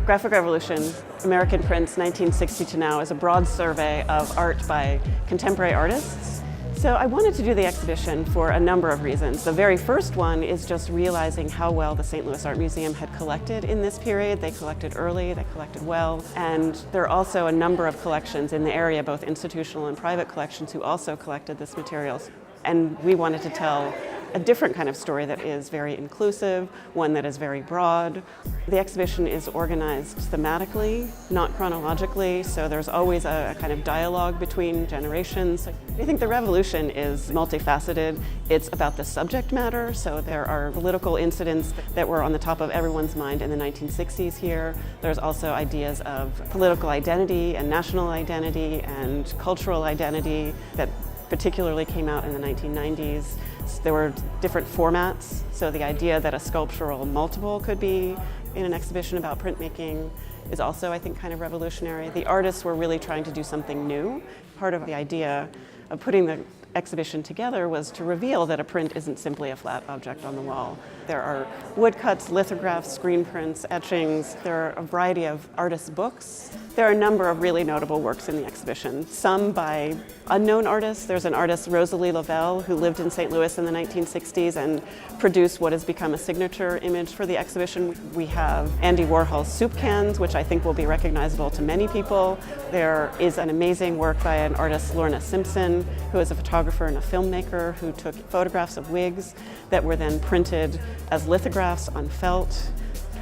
Graphic Revolution, American Prints, 1960 to now, is a broad survey of art by contemporary artists. So I wanted to do the exhibition for a number of reasons. The very first one is just realizing how well the St. Louis Art Museum had collected in this period. They collected early, they collected well, and there are also a number of collections in the area, both institutional and private collections, who also collected this materials. And we wanted to tell a different kind of story that is very inclusive, one that is very broad. The exhibition is organized thematically, not chronologically, so there's always a kind of dialogue between generations. I think the revolution is multifaceted. It's about the subject matter, so there are political incidents that were on the top of everyone's mind in the 1960s here. There's also ideas of political identity and national identity and cultural identity that particularly came out in the 1990s. There were different formats, so the idea that a sculptural multiple could be in an exhibition about printmaking is also, I think, kind of revolutionary. The artists were really trying to do something new. Part of the idea of putting the exhibition together was to reveal that a print isn't simply a flat object on the wall. There are woodcuts, lithographs, screen prints, etchings. There are a variety of artists' books. There are a number of really notable works in the exhibition, some by unknown artists. There's an artist, Rosalie Lavelle, who lived in St. Louis in the 1960s and produced what has become a signature image for the exhibition. We have Andy Warhol's soup cans, which I think will be recognizable to many people. There is an amazing work by an artist, Lorna Simpson, who is a photographer and a filmmaker who took photographs of wigs that were then printed as lithographs on felt.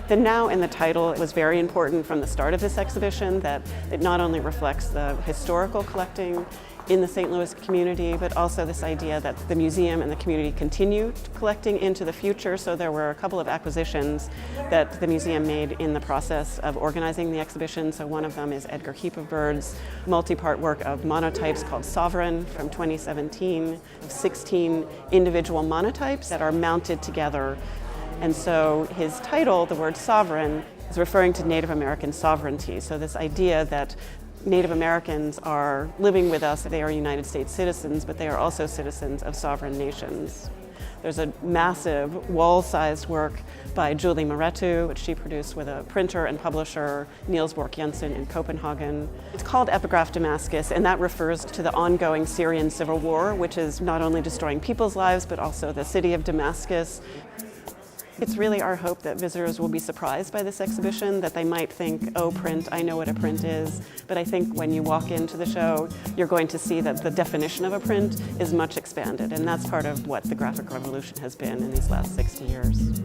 The now in the title was very important from the start of this exhibition, that it not only reflects the historical collecting in the St. Louis community, but also this idea that the museum and the community continue collecting into the future. So there were a couple of acquisitions that the museum made in the process of organizing the exhibition. So one of them is Edgar Heap of Birds' multi-part work of monotypes called Sovereign from 2017, 16 individual monotypes that are mounted together. And so his title, the word sovereign, is referring to Native American sovereignty. So this idea that Native Americans are living with us, they are United States citizens, but they are also citizens of sovereign nations. There's a massive wall-sized work by Julie Mehretu, which she produced with a printer and publisher, Niels Borch Jensen, in Copenhagen. It's called Epigraph Damascus, and that refers to the ongoing Syrian civil war, which is not only destroying people's lives, but also the city of Damascus. It's really our hope that visitors will be surprised by this exhibition, that they might think, oh, print, I know what a print is. But I think when you walk into the show, you're going to see that the definition of a print is much expanded, and that's part of what the graphic revolution has been in these last 60 years.